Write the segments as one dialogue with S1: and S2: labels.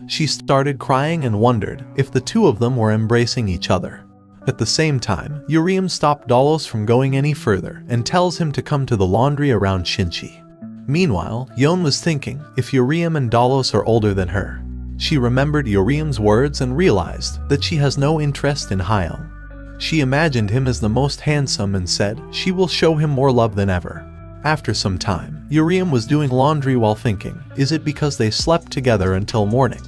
S1: She started crying and wondered if the two of them were embracing each other. At the same time, Uriam stopped Dalos from going any further and tells him to come to the laundry around Shinchi. Meanwhile, Yon was thinking if Uriam and Dalos are older than her. She remembered Uriam's words and realized that she has no interest in Hyung. She imagined him as the most handsome and said she will show him more love than ever. After some time, Uriam was doing laundry while thinking, is it because they slept together until morning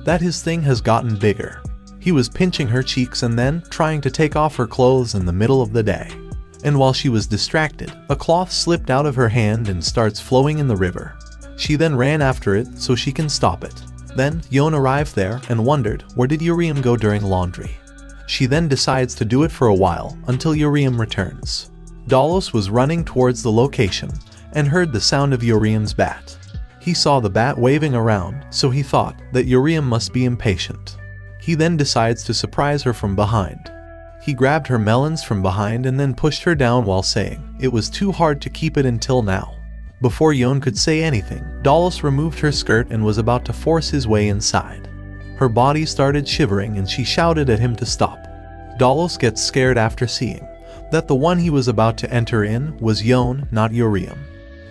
S1: that his thing has gotten bigger? He was pinching her cheeks and then trying to take off her clothes in the middle of the day. And while she was distracted, a cloth slipped out of her hand and starts flowing in the river. She then ran after it so she can stop it. Then, Yon arrived there and wondered where did Uriam go during laundry. She then decides to do it for a while until Uriam returns. Dalos was running towards the location and heard the sound of Uriam's bat. He saw the bat waving around, so he thought that Uriam must be impatient. He then decides to surprise her from behind. He grabbed her melons from behind and then pushed her down while saying it was too hard to keep it until now. Before Yon could say anything, Dalos removed her skirt and was about to force his way inside. Her body started shivering and she shouted at him to stop. Dalos gets scared after seeing that the one he was about to enter in was Yon, not Uriam.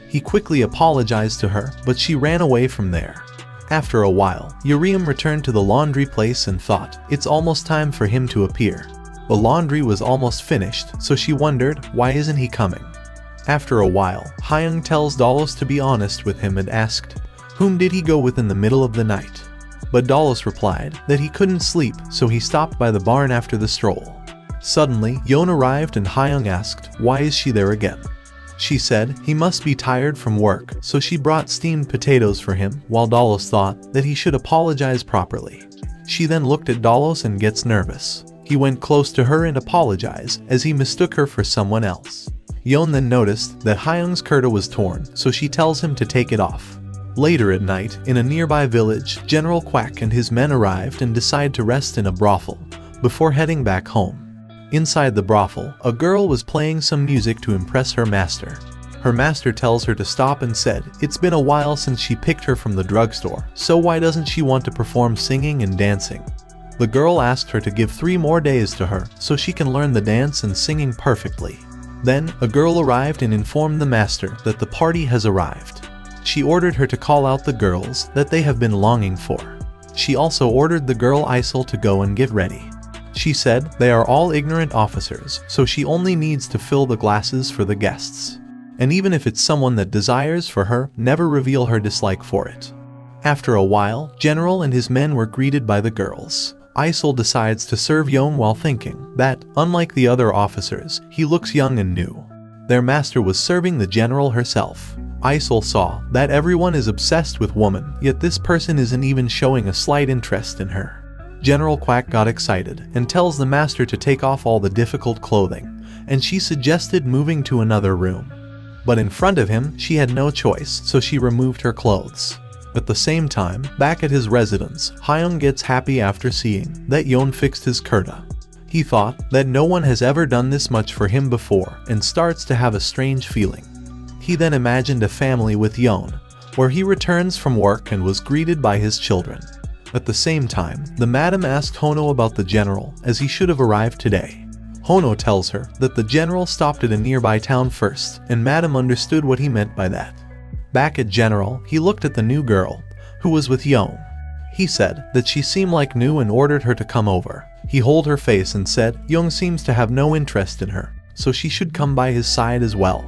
S1: He quickly apologized to her, but she ran away from there. After a while, Uriam returned to the laundry place and thought it's almost time for him to appear. The laundry was almost finished, so she wondered why isn't he coming. After a while, Hyung tells Dalos to be honest with him and asked, whom did he go with in the middle of the night? But Dalos replied that he couldn't sleep, so he stopped by the barn after the stroll. Suddenly, Yon arrived and Hyung asked, why is she there again? She said he must be tired from work, so she brought steamed potatoes for him while Dalos thought that he should apologize properly. She then looked at Dalos and gets nervous. He went close to her and apologized as he mistook her for someone else. Yon then noticed that Hyung's kurta was torn, so she tells him to take it off. Later at night, in a nearby village, General Quack and his men arrived and decide to rest in a brothel before heading back home. Inside the brothel, a girl was playing some music to impress her master. Her master tells her to stop and said it's been a while since she picked her from the drugstore, so why doesn't she want to perform singing and dancing? The girl asked her to give 3 more days to her so she can learn the dance and singing perfectly. Then, a girl arrived and informed the master that the party has arrived. She ordered her to call out the girls that they have been longing for. She also ordered the girl Isol to go and get ready. She said they are all ignorant officers, so she only needs to fill the glasses for the guests. And even if it's someone that desires for her, never reveal her dislike for it. After a while, General and his men were greeted by the girls. Isol decides to serve Yon while thinking that, unlike the other officers, he looks young and new. Their master was serving the general herself. Isol saw that everyone is obsessed with woman, yet this person isn't even showing a slight interest in her. General Quack got excited and tells the master to take off all the difficult clothing, and she suggested moving to another room. But in front of him, she had no choice, so she removed her clothes. At the same time, back at his residence, Hyung gets happy after seeing that Yon fixed his kurta. He thought that no one has ever done this much for him before and starts to have a strange feeling. He then imagined a family with Yon, where he returns from work and was greeted by his children. At the same time, the madam asked Hono about the general, as he should have arrived today. Hono tells her that the general stopped at a nearby town first, and madam understood what he meant by that. Back at General, he looked at the new girl, who was with Yon. He said that she seemed like new and ordered her to come over. He held her face and said Yon seems to have no interest in her, so she should come by his side as well.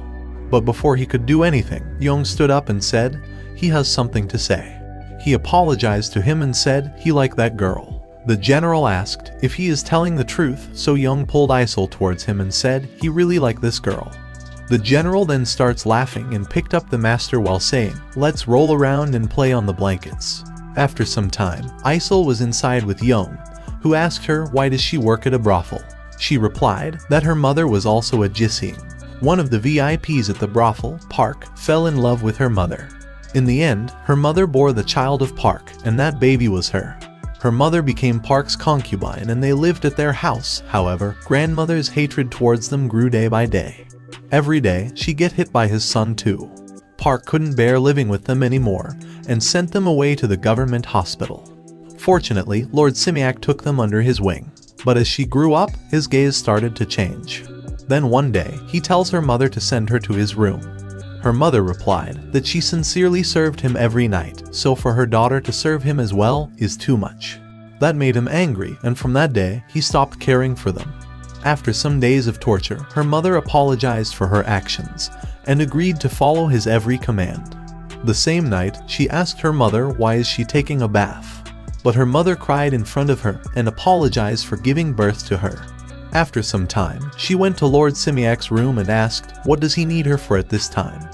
S1: But before he could do anything, Yon stood up and said he has something to say. He apologized to him and said he liked that girl. The general asked if he is telling the truth, so Yon pulled Isol towards him and said he really liked this girl. The general then starts laughing and picked up the master while saying, let's roll around and play on the blankets. After some time, Isol was inside with Yon, who asked her why does she work at a brothel. She replied that her mother was also a Jising. One of the VIPs at the brothel, Park, fell in love with her mother. In the end, her mother bore the child of Park, and that baby was her. Her mother became Park's concubine and they lived at their house. However, grandmother's hatred towards them grew day by day. Every day, she get hit by his son too. Park couldn't bear living with them anymore and sent them away to the government hospital. Fortunately, Lord Simiak took them under his wing. But as she grew up, his gaze started to change. Then one day, he tells her mother to send her to his room. Her mother replied that she sincerely served him every night, so for her daughter to serve him as well is too much. That made him angry, and from that day, he stopped caring for them. After some days of torture, her mother apologized for her actions and agreed to follow his every command. The same night, she asked her mother why is she taking a bath. But her mother cried in front of her and apologized for giving birth to her. After some time, she went to Lord Simiak's room and asked, what does he need her for at this time?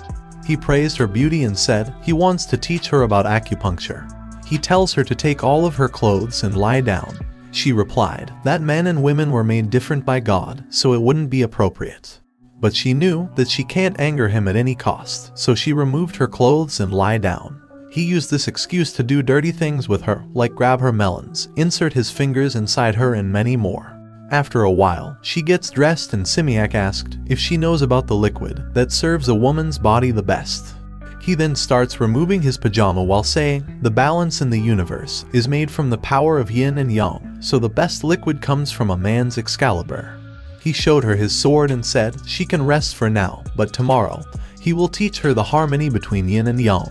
S1: He praised her beauty and said he wants to teach her about acupuncture. He tells her to take all of her clothes and lie down. She replied that men and women were made different by God, so it wouldn't be appropriate. But she knew that she can't anger him at any cost, so she removed her clothes and lie down. He used this excuse to do dirty things with her, like grab her melons, insert his fingers inside her, and many more. After a while, she gets dressed and Simiak asked if she knows about the liquid that serves a woman's body the best. He then starts removing his pajama while saying, the balance in the universe is made from the power of yin and yang, so the best liquid comes from a man's Excalibur. He showed her his sword and said she can rest for now, but tomorrow, he will teach her the harmony between yin and yang.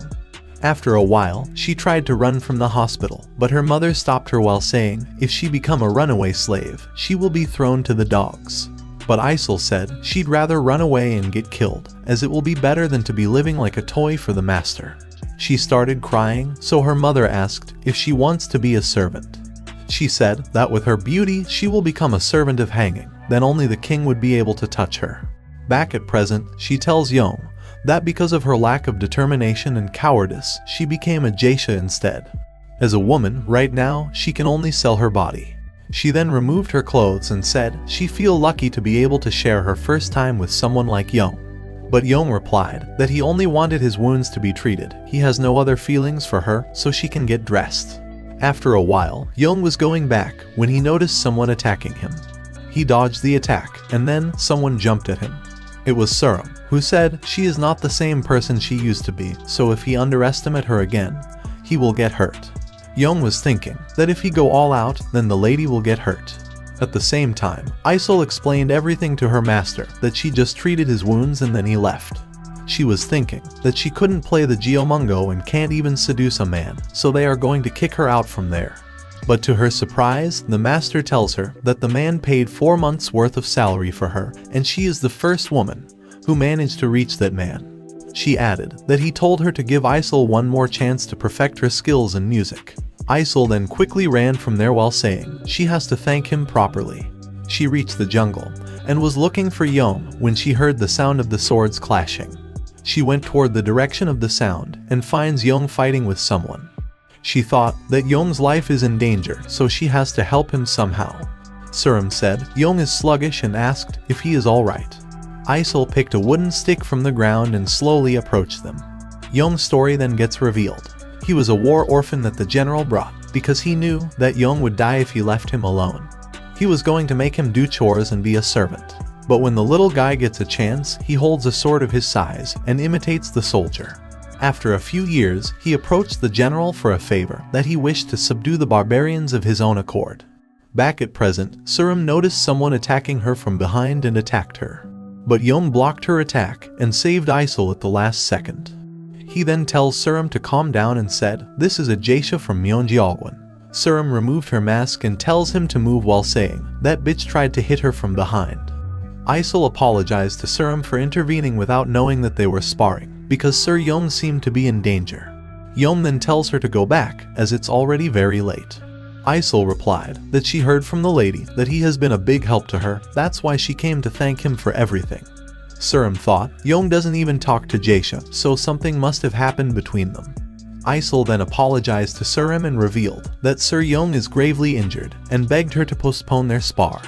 S1: After a while, she tried to run from the hospital, but her mother stopped her while saying if she become a runaway slave, she will be thrown to the dogs. But Isol said she'd rather run away and get killed, as it will be better than to be living like a toy for the master. She started crying, so her mother asked if she wants to be a servant. She said that with her beauty, she will become a servant of hanging, then only the king would be able to touch her. Back at present, she tells Yong that because of her lack of determination and cowardice, she became a geisha instead. As a woman, right now, she can only sell her body. She then removed her clothes and said she feel lucky to be able to share her first time with someone like Yong. But Yong replied that he only wanted his wounds to be treated. He has no other feelings for her, so she can get dressed. After a while, Yong was going back when he noticed someone attacking him. He dodged the attack, and then someone jumped at him. It was Surum, who said she is not the same person she used to be, so if he underestimates her again, he will get hurt. Yong was thinking that if he go all out, then the lady will get hurt. At the same time, Isol explained everything to her master, that she just treated his wounds and then he left. She was thinking that she couldn't play the Geomungo and can't even seduce a man, so they are going to kick her out from there. But to her surprise, the master tells her that the man paid 4 months' worth of salary for her, and she is the first woman who managed to reach that man. She added that he told her to give Isol one more chance to perfect her skills in music. Isol then quickly ran from there while saying she has to thank him properly. She reached the jungle and was looking for Yong when she heard the sound of the swords clashing. She went toward the direction of the sound and finds Yong fighting with someone. She thought that Yong's life is in danger, so she has to help him somehow. Surum said Yong is sluggish and asked if he is alright. Isol picked a wooden stick from the ground and slowly approached them. Yong's story then gets revealed. He was a war orphan that the general brought because he knew that Yong would die if he left him alone. He was going to make him do chores and be a servant. But when the little guy gets a chance, he holds a sword of his size and imitates the soldier. After a few years, he approached the general for a favor that he wished to subdue the barbarians of his own accord. Back at present, Surum noticed someone attacking her from behind and attacked her. But Yong blocked her attack and saved Isol at the last second. He then tells Surum to calm down and said, "This is a geisha from Myeonjeolgwon." Surum removed her mask and tells him to move while saying, "That bitch tried to hit her from behind." Isol apologized to Surum for intervening without knowing that they were sparring, because Sir Yong seemed to be in danger. Yong then tells her to go back, as it's already very late. Isol replied that she heard from the lady that he has been a big help to her, that's why she came to thank him for everything. Surum thought Yong doesn't even talk to Geisha, so something must have happened between them. Isol then apologized to Surum and revealed that Sir Yong is gravely injured and begged her to postpone their spar.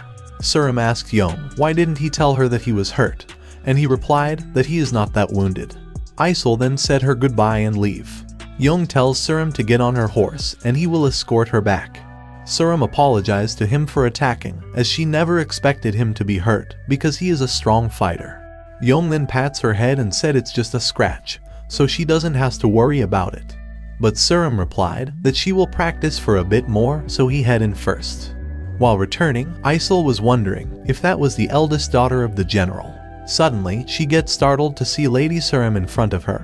S1: Surum asked Yong why didn't he tell her that he was hurt, and he replied that he is not that wounded. Isol then said her goodbye and leave. Yong tells Surum to get on her horse and he will escort her back. Surum apologized to him for attacking, as she never expected him to be hurt because he is a strong fighter. Yong then pats her head and said it's just a scratch, so she doesn't have to worry about it. But Surim replied that she will practice for a bit more, so he head in first. While returning, Isel was wondering if that was the eldest daughter of the general. Suddenly, she gets startled to see Lady Surim in front of her,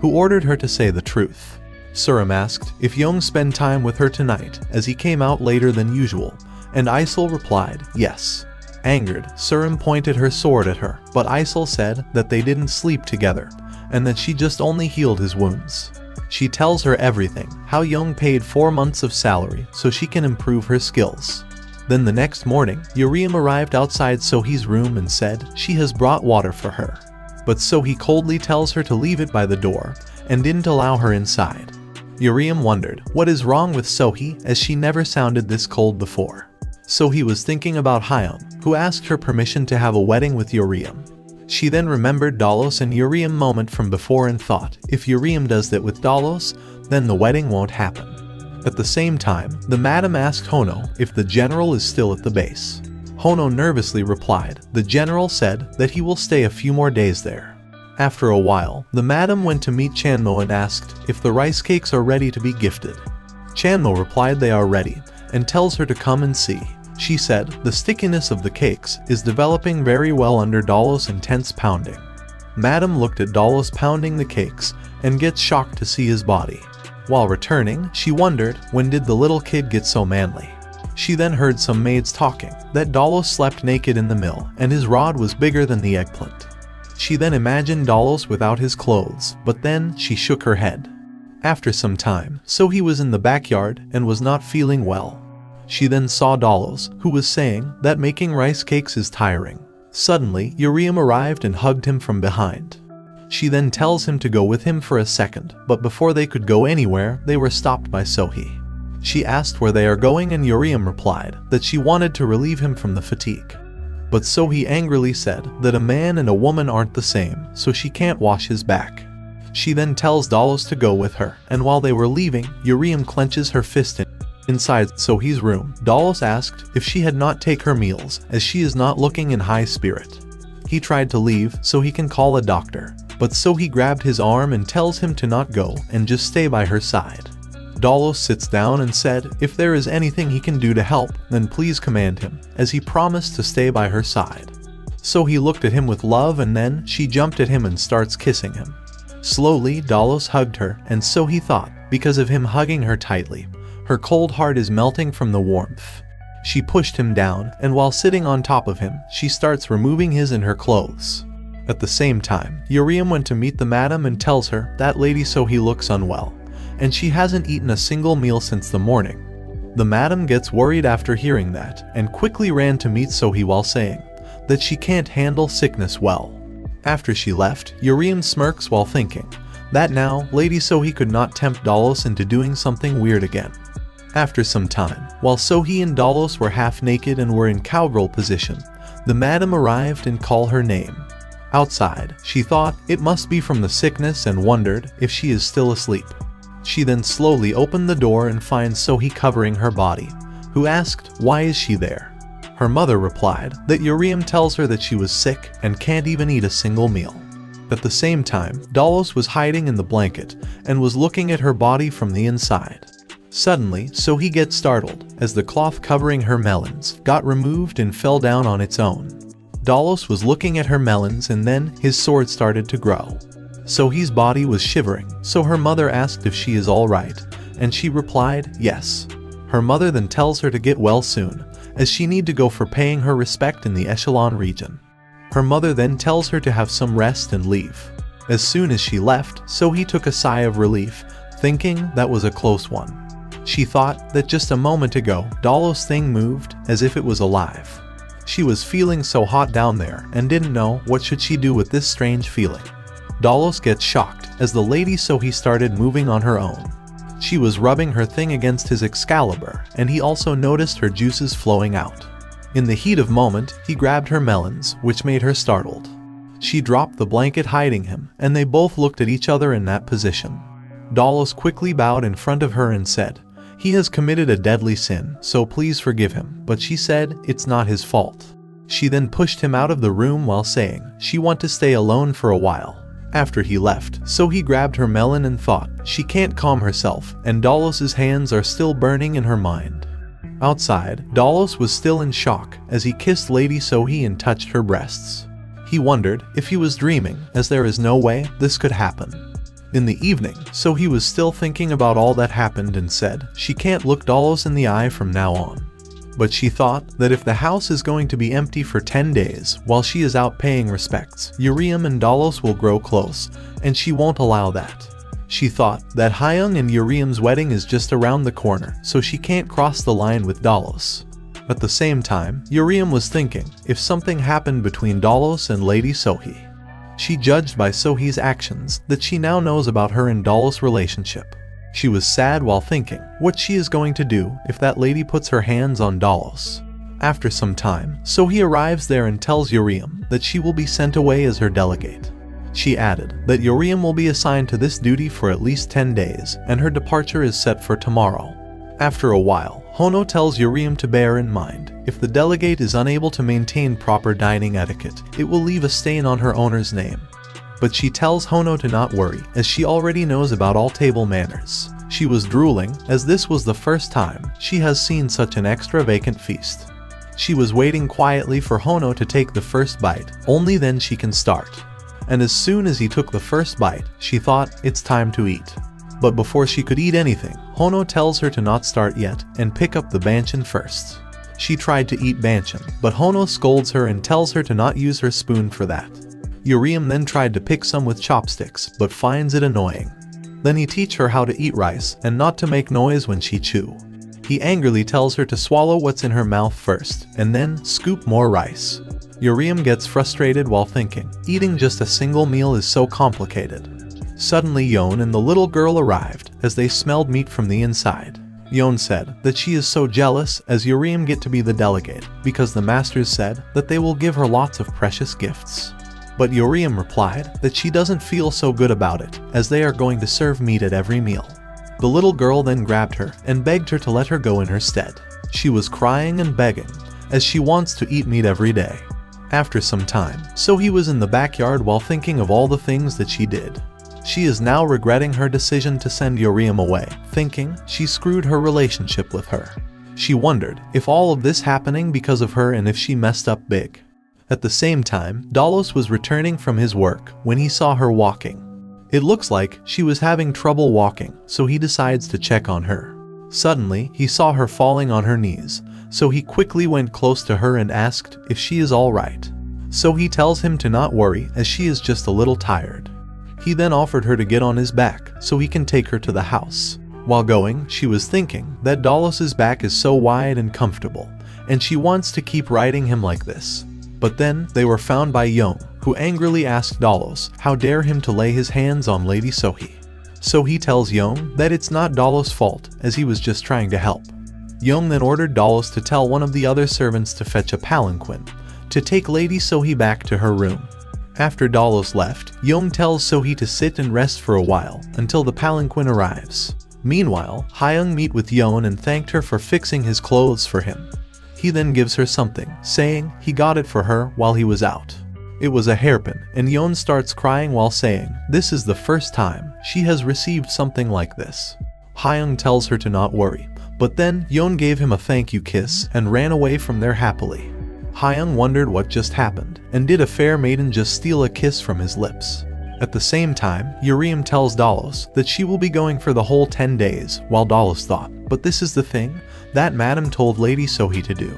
S1: who ordered her to say the truth. Surim asked if Yong spend time with her tonight, as he came out later than usual, and Isel replied yes. Angered, Surim pointed her sword at her, but Isel said that they didn't sleep together, and that she just only healed his wounds. She tells her everything, how Yong paid 4 months of salary so she can improve her skills. Then the next morning, Yuriam arrived outside Sohee's room and said she has brought water for her. But Sohee coldly tells her to leave it by the door, and didn't allow her inside. Yuriam wondered what is wrong with Sohee, as she never sounded this cold before. Sohee was thinking about Hyam, who asked her permission to have a wedding with Yuriam. She then remembered Dalos and Yuriam moment from before and thought, if Yuriam does that with Dalos, then the wedding won't happen. At the same time, the madam asked Hono if the general is still at the base. Hono nervously replied, the general said that he will stay a few more days there. After a while, the madam went to meet Chanmo and asked if the rice cakes are ready to be gifted. Chanmo replied they are ready, and tells her to come and see. She said the stickiness of the cakes is developing very well under Dalos' intense pounding. Madam looked at Dalos pounding the cakes and gets shocked to see his body. While returning, she wondered when did the little kid get so manly. She then heard some maids talking that Dalos slept naked in the mill and his rod was bigger than the eggplant. She then imagined Dalos without his clothes, but then she shook her head. After some time, Sohee was in the backyard and was not feeling well. She then saw Dalos, who was saying that making rice cakes is tiring. Suddenly, Yuriam arrived and hugged him from behind. She then tells him to go with him for a second, but before they could go anywhere, they were stopped by Sohee. She asked where they are going and Yuriam replied that she wanted to relieve him from the fatigue. But Sohee angrily said that a man and a woman aren't the same, so she can't wash his back. She then tells Dalos to go with her, and while they were leaving, Yuriam clenches her fist inside Sohee's room. Dalos asked if she had not take her meals, as she is not looking in high spirit. He tried to leave so he can call a doctor, but Sohee grabbed his arm and tells him to not go and just stay by her side. Dalos sits down and said if there is anything he can do to help, then please command him, as he promised to stay by her side. Sohee looked at him with love and then she jumped at him and starts kissing him. Slowly, Dalos hugged her, and Sohee thought, because of him hugging her tightly, her cold heart is melting from the warmth. She pushed him down, and while sitting on top of him, she starts removing his and her clothes. At the same time, Yuriam went to meet the madam and tells her that Lady Sohee looks unwell, and she hasn't eaten a single meal since the morning. The madam gets worried after hearing that, and quickly ran to meet Sohee while saying that she can't handle sickness well. After she left, Yuriam smirks while thinking that now Lady Sohee could not tempt Dalos into doing something weird again. After some time, while Sohee and Dalos were half naked and were in cowgirl position, the madam arrived and called her name. Outside, she thought it must be from the sickness and wondered if she is still asleep. She then slowly opened the door and finds Sohee covering her body, who asked why is she there. Her mother replied that Yuriam tells her that she was sick and can't even eat a single meal. At the same time, Dalos was hiding in the blanket and was looking at her body from the inside. Suddenly, Sohee gets startled as the cloth covering her melons got removed and fell down on its own. Dalos was looking at her melons and then his sword started to grow. Sohee's body was shivering, so her mother asked if she is alright, and she replied yes. Her mother then tells her to get well soon, as she need to go for paying her respect in the Echelon region. Her mother then tells her to have some rest and leave. As soon as she left, Sohee took a sigh of relief, thinking that was a close one. She thought that just a moment ago, Dalos' thing moved as if it was alive. She was feeling so hot down there and didn't know what should she do with this strange feeling. Dalos gets shocked as the Lady Sohee started moving on her own. She was rubbing her thing against his Excalibur, and he also noticed her juices flowing out. In the heat of moment, he grabbed her melons, which made her startled. She dropped the blanket hiding him, and they both looked at each other in that position. Dalos quickly bowed in front of her and said, "He has committed a deadly sin, so please forgive him," but she said it's not his fault. She then pushed him out of the room while saying she wanted to stay alone for a while. After he left, Sohee grabbed her melon and thought she can't calm herself, and Dallas's hands are still burning in her mind. Outside, Dallas was still in shock as he kissed Lady Sohee and touched her breasts. He wondered if he was dreaming, as there is no way this could happen. In the evening, Sohee was still thinking about all that happened and said she can't look Dallas in the eye from now on. But she thought that if the house is going to be empty for 10 days while she is out paying respects, Uriam and Dallas will grow close, and she won't allow that. She thought that Hyung and Uriam's wedding is just around the corner, so she can't cross the line with Dallas. At the same time, Uriam was thinking if something happened between Dallas and Lady Sohee. She judged by Sohee's actions that she now knows about her and Dallas' relationship. She was sad while thinking what she is going to do if that lady puts her hands on Dallas. After some time, Sohee arrives there and tells Uriam that she will be sent away as her delegate. She added that Uriam will be assigned to this duty for at least 10 days, and her departure is set for tomorrow. After a while, Hono tells Uriam to bear in mind, if the delegate is unable to maintain proper dining etiquette, it will leave a stain on her owner's name. But she tells Hono to not worry, as she already knows about all table manners. She was drooling, as this was the first time she has seen such an extravagant feast. She was waiting quietly for Hono to take the first bite, only then she can start. And as soon as he took the first bite, she thought, it's time to eat. But before she could eat anything, Hono tells her to not start yet and pick up the banchan first. She tried to eat banchan, but Hono scolds her and tells her to not use her spoon for that. Uriam then tried to pick some with chopsticks, but finds it annoying. Then he teach her how to eat rice and not to make noise when she chew. He angrily tells her to swallow what's in her mouth first, and then scoop more rice. Uriam gets frustrated while thinking, eating just a single meal is so complicated. Suddenly Yon and the little girl arrived, as they smelled meat from the inside. Yon said that she is so jealous as Uriam get to be the delegate, because the masters said that they will give her lots of precious gifts. But Uriam replied that she doesn't feel so good about it, as they are going to serve meat at every meal. The little girl then grabbed her and begged her to let her go in her stead. She was crying and begging, as she wants to eat meat every day. After some time, Sohee was in the backyard while thinking of all the things that she did. She is now regretting her decision to send Uriam away, thinking she screwed her relationship with her. She wondered if all of this happening because of her and if she messed up big. At the same time, Dallas was returning from his work when he saw her walking. It looks like she was having trouble walking, so he decides to check on her. Suddenly, he saw her falling on her knees, so he quickly went close to her and asked if she is all right. So he tells him to not worry, as she is just a little tired. He then offered her to get on his back so he can take her to the house. While going, she was thinking that Dallas's back is so wide and comfortable, and she wants to keep riding him like this. But then they were found by Yon, who angrily asked Dallas how dare him to lay his hands on Lady Sohee. So he tells Yon that it's not Dallas' fault, as he was just trying to help. Yon then ordered Dallas to tell one of the other servants to fetch a palanquin to take Lady Sohee back to her room. After Dallas left, Yon tells Sohee to sit and rest for a while until the palanquin arrives. Meanwhile, Hyung meet with Yon and thanked her for fixing his clothes for him. He then gives her something, saying he got it for her while he was out. It was a hairpin, and Yon starts crying while saying this is the first time she has received something like this. Hyung tells her to not worry, but then Yon gave him a thank you kiss and ran away from there happily. Hyung wondered what just happened, and did a fair maiden just steal a kiss from his lips? At the same time, Uriam tells Dallas that she will be going for the whole 10 days, while Dallas thought, but this is the thing that Madam told Lady Sohee to do.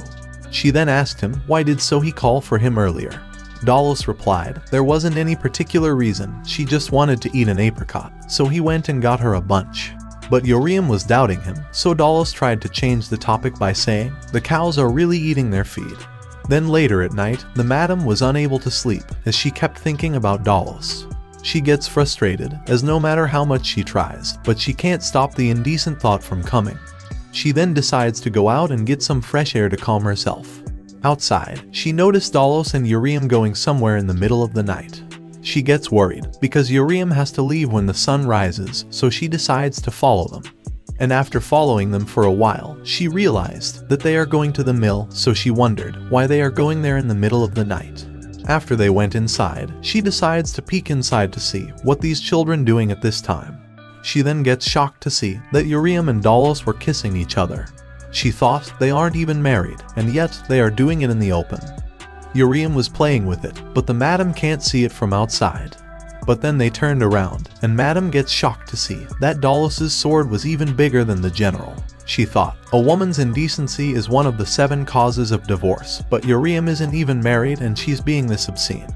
S1: She then asked him why did Sohee call for him earlier. Dallas replied there wasn't any particular reason, she just wanted to eat an apricot, so he went and got her a bunch. But Uriam was doubting him, so Dallas tried to change the topic by saying the cows are really eating their feed. Then later at night, the madam was unable to sleep as she kept thinking about Dallas. She gets frustrated, as no matter how much she tries, but she can't stop the indecent thought from coming. She then decides to go out and get some fresh air to calm herself. Outside, she noticed Dallas and Uriam going somewhere in the middle of the night. She gets worried, because Uriam has to leave when the sun rises, so she decides to follow them. And after following them for a while, she realized that they are going to the mill, so she wondered why they are going there in the middle of the night. After they went inside, she decides to peek inside to see what these children doing at this time. She then gets shocked to see that Yuriam and Dalos were kissing each other. She thought they aren't even married, and yet they are doing it in the open. Yuriam was playing with it, but the madam can't see it from outside. But then they turned around, and Madam gets shocked to see that Dalos' sword was even bigger than the general. She thought, a woman's indecency is one of the 7 causes of divorce, but Yuriam isn't even married and she's being this obscene.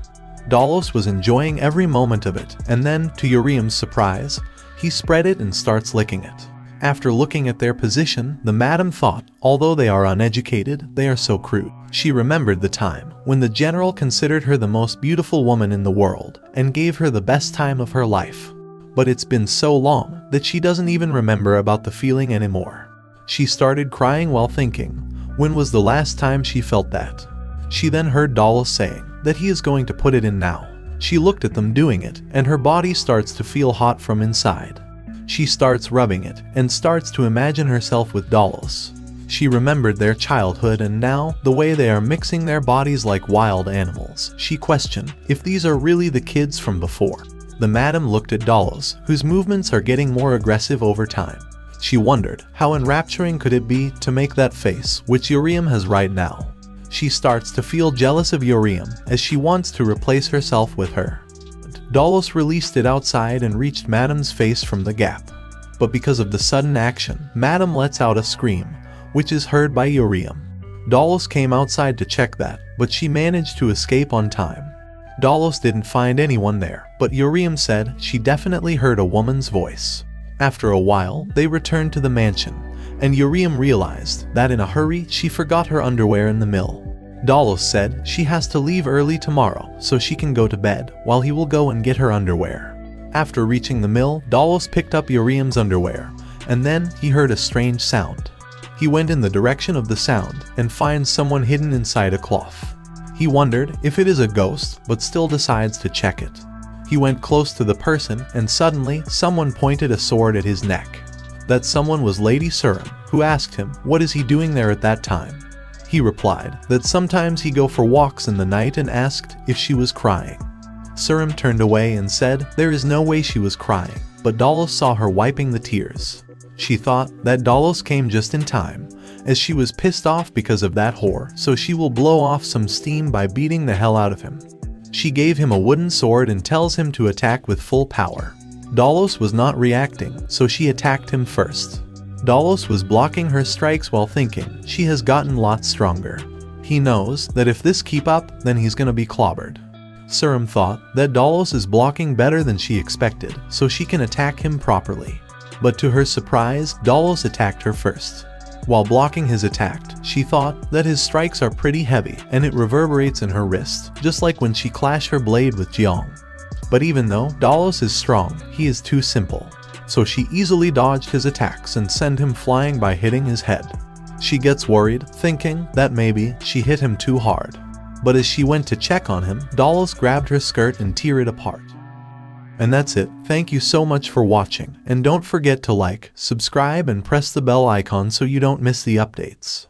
S1: Dalos was enjoying every moment of it, and then, to Yuriam's surprise, he spread it and starts licking it. After looking at their position, the madam thought, although they are uneducated, they are so crude. She remembered the time when the general considered her the most beautiful woman in the world and gave her the best time of her life. But it's been so long that she doesn't even remember about the feeling anymore. She started crying while thinking, when was the last time she felt that? She then heard Dalos saying that he is going to put it in now. She looked at them doing it, and her body starts to feel hot from inside. She starts rubbing it and starts to imagine herself with Dalos. She remembered their childhood, and now, the way they are mixing their bodies like wild animals, she questioned if these are really the kids from before. The madam looked at Dalos, whose movements are getting more aggressive over time. She wondered how enrapturing could it be to make that face, which Yuriam has right now. She starts to feel jealous of Yuriam as she wants to replace herself with her. Dalos released it outside and reached Madam's face from the gap. But because of the sudden action, Madam lets out a scream, which is heard by Yuriam. Dalos came outside to check that, but she managed to escape on time. Dalos didn't find anyone there, but Yuriam said she definitely heard a woman's voice. After a while, they returned to the mansion, and Yuriam realized that in a hurry she forgot her underwear in the mill. Dalos said she has to leave early tomorrow so she can go to bed while he will go and get her underwear. After reaching the mill, Dalos picked up Yuriam's underwear, and then he heard a strange sound. He went in the direction of the sound and finds someone hidden inside a cloth. He wondered if it is a ghost, but still decides to check it. He went close to the person, and suddenly someone pointed a sword at his neck. That someone was Lady Surim, who asked him what is he doing there at that time. He replied that sometimes he go for walks in the night, and asked if she was crying. Surim turned away and said there is no way she was crying, but Dalos saw her wiping the tears. She thought that Dalos came just in time, as she was pissed off because of that whore, so she will blow off some steam by beating the hell out of him. She gave him a wooden sword and tells him to attack with full power. Dalos was not reacting, so she attacked him first. Dalos was blocking her strikes while thinking she has gotten lots stronger. He knows that if this keep up, then he's gonna be clobbered. Surim thought that Dalos is blocking better than she expected, so she can attack him properly. But to her surprise, Dalos attacked her first. While blocking his attack, she thought that his strikes are pretty heavy and it reverberates in her wrist, just like when she clashed her blade with Jiang. But even though Dalos is strong, he is too simple. So she easily dodged his attacks and sent him flying by hitting his head. She gets worried, thinking that maybe she hit him too hard. But as she went to check on him, Dalos grabbed her skirt and tore it apart. And that's it. Thank you so much for watching, and don't forget to like, subscribe, and press the bell icon so you don't miss the updates.